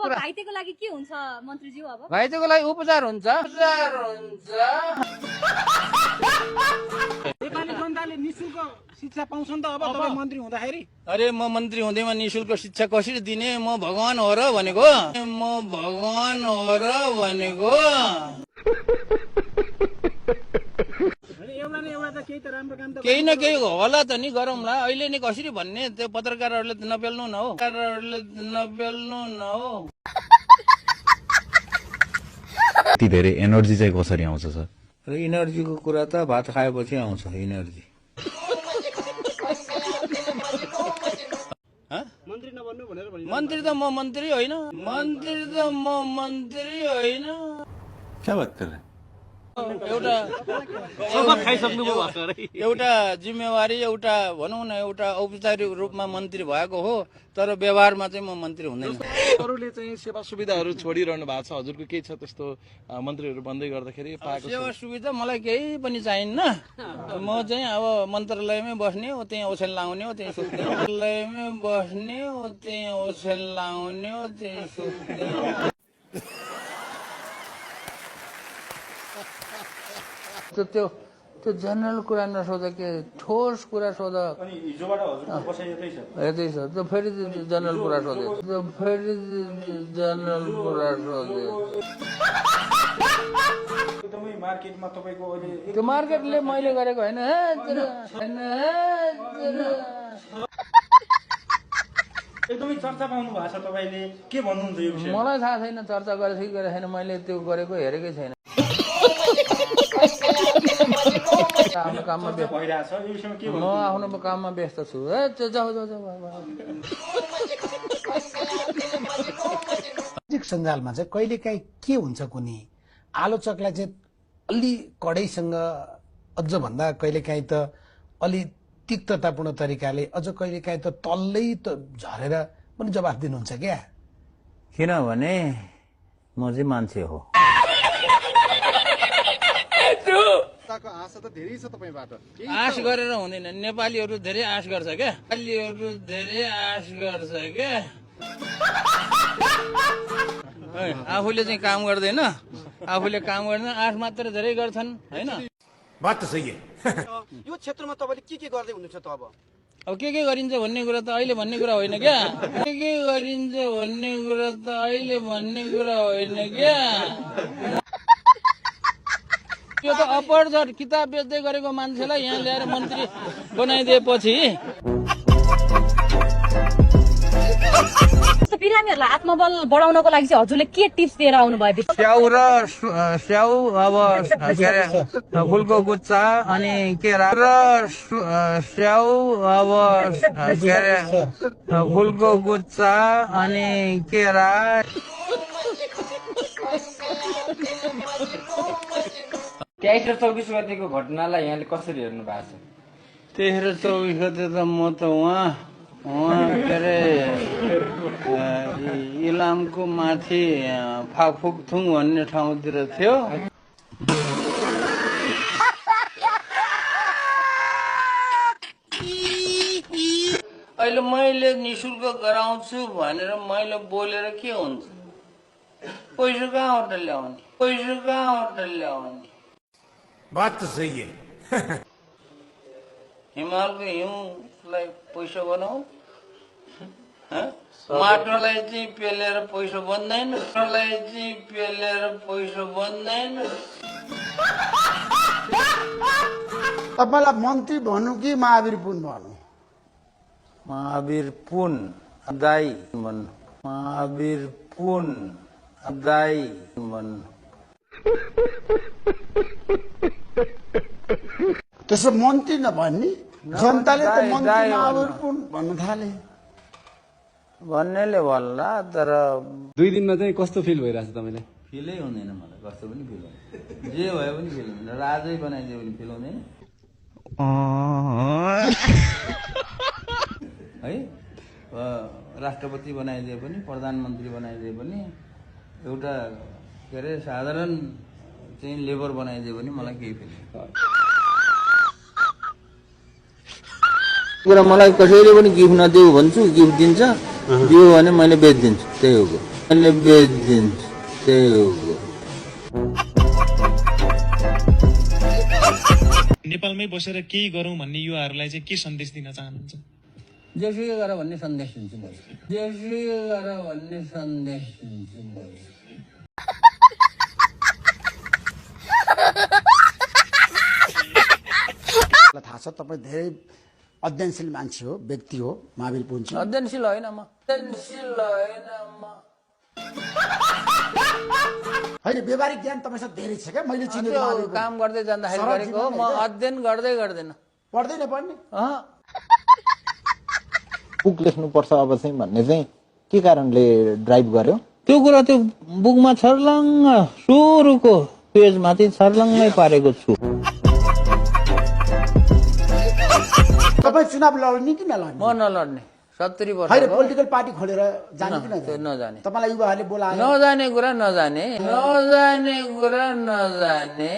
घाइतेको लागि के हुन्छ मन्त्रीज्यू? अब घाइतेको लागि उपचार हुन्छ। नेपाली जनताले निशुल्क शिक्षा पाउँछ नि त अब तपाईँ मन्त्री हुँदाखेरि? अरे म मन्त्री हुँदैमा निशुल्क शिक्षा कसरी दिने? म भगवान हो र भनेको। एउटा न एउटा त केही त राम्रो काम त केही न केही होला त नि, गरौँला। अहिले नि कसरी भन्ने? त्यो पत्रकारहरूले नपेल्नु न हो। यति धेरै एनर्जी चाहिँ कसरी आउँछ सर? र इनर्जीको कुरा त भात खाएपछि आउँछ इनर्जी। मन्त्री नबन्नु भनेर भनिन्छ। मन्त्री त म मन्त्री होइन। क्या बात कर रहे हैं? एउटा जिम्मेवारी, एउटा भनौँ न, एउटा औपचारिक रूपमा मन्त्री भएको हो, तर व्यवहारमा चाहिँ म मन्त्री हुँदैन। अरूले चाहिँ सेवा सुविधाहरू छोडिरहनु भएको छ, हजुरको केही छ त्यस्तो मन्त्रीहरू बन्दै गर्दाखेरि पाएको? सेवा सुविधा मलाई केही पनि चाहिन्न। म चाहिँ अब मन्त्रालयमै बस्ने हो, त्यही ओछ्यान लाउने हो, त्यही सुत्ने। त्यो जनरल कुरा नसोध, के ठोस कुरा सोध। यतै छ त फेरि जनरल कुरा सोधे। त्यो मार्केटले मैले गरेको होइन। एकदमै चर्चा पाउनु भएको छ तपाईँले, के भन्नुहुन्छ यो विषय? मलाई थाहा छैन चर्चा गरेको कि गरेको छैन, मैले त्यो गरेको हेरेकै छैन। आफ्नो काममा व्यस्त भइरहेछ यो विषयमा के म आफ्नो काममा व्यस्त छु। सामाजिक सञ्जालमा चाहिँ कहिलेकाहीँ के हुन्छ कुनै आलोचकलाई चाहिँ अलि कडैसँग, अझ भन्दा कहिलेकाहीँ त अलि तिक्ततापूर्ण तरिकाले, अझ कहिलेकाहीँ त तल्लै त झरेर पनि जवाफ दिनुहुन्छ क्या? किनभने म चाहिँ मान्छे हो। आश गरेर हुँदैन। नेपालीहरू धेरै आश गर्छ क्या। आफूले चाहिँ काम गर्दैन, आश मात्र धेरै गर्छन् होइन। बात त सही है। यो क्षेत्रमा तपाईँले के गर्दै हुनुहुन्छ त? अब के गरिन्छ भन्ने कुरा त अहिले भन्ने कुरा होइन क्या। यो त अपरझट किताब बेच्दै गरेको मान्छेलाई यहाँ ल्याएर मन्त्री बनाइदिएपछि बिरामीहरूलाई आत्मबल बढाउनको लागि चाहिँ हजुरले के टिप्स दिएर आउनु भयो? स्याउ अब के अरे फुलको गुच्चा अनि केरा र स्याउ अब के अरे फुलको गुच्चा अनि केरा। 23 र 24 गतिको घटनालाई यहाँले कसरी हेर्नु भएको छ? 23 र 24 गते त म त उहाँ के अरे इलामको माथि फाकफुकथुङ भन्ने ठाउँतिर थियो। अहिले मैले निशुल्क गराउँछु भनेर मैले बोलेर के हुन्छ? पैसा कहाँबाट ल्याउने? बात त सही है। हिमालको हिउँलाई पैसा बनाऊ, माटोलाई चाहिँ पेलेर पैसा बन्दैन। तपाईँलाई मन्त्री भन्नु कि महावीर पुन भन्नु? महावीर पुन दाई भन्नु। त्यसो मन्त्री नभन्ने जनताले त मन्त्री महावीर पुन भन्नु थाले। भन्नेले भन्ला, तर 2 दिनमा चाहिँ कस्तो फिल भइरहेछ तपाईँलाई? फिलै हुँदैन मलाई, कस्तो पनि फिल हुँदैन। जे भए पनि फिल हुँदैन। राजै बनाइदियो भने फिल हुँदैन है। राष्ट्रपति बनाइदिए पनि, प्रधानमन्त्री बनाइदिए पनि, एउटा के अरे साधारण चाहिँ लेबर बनाइदियो भने मलाई केही फिल कुरा। मलाई कसैले पनि गिफ्ट नदेऊ भन्छु, गिफ्ट दिन्छ, दियो भने मैले बेचिदिन्छु, त्यही हो। मैले बेचिदिन्छु त्यही हो। नेपालमै बसेर केही गरौँ भन्ने युवाहरूलाई चाहिँ के सन्देश दिन चाहनुहुन्छ? जेसुकै गर भन्ने सन्देश दिन्छु मैले। जेसुकै गर भन्ने सन्देश दिन्छु मैले। थाहा छ तपाईँ धेरै अध्ययनशील मान्छे हो, व्यक्ति हो, महावीर पुञ्जी। अध्ययनशील होइन म। होइन, व्यवहारिक ज्ञान तपाईँसँग धेरै छ क्या, मैले चिनेको महावीर पुञ्जी। काम गर्दै जाँदाखेरि गरेको हो, म अध्ययन गर्दै गर्दैन। पढ्दैन पढ्ने। बुक लेख्नुपर्छ अब चाहिँ भन्ने चाहिँ के कारणले ड्राइभ गर्यो? त्यो कुरा त्यो बुकमा छर्लङ्ग सुरुको पेजमाथि छर्लङ्गै पारेको छु। तपाईँ चुनाव लड्ने कि नलड्ने? म नलड्ने। 70 वर्ष होइन, पोलिटिकल पार्टी खोलेर जाने कि त्यो नजाने। तपाईँलाई युवाहरूले बोलाए? नजाने कुरा नजाने, नजाने कुरा नजाने।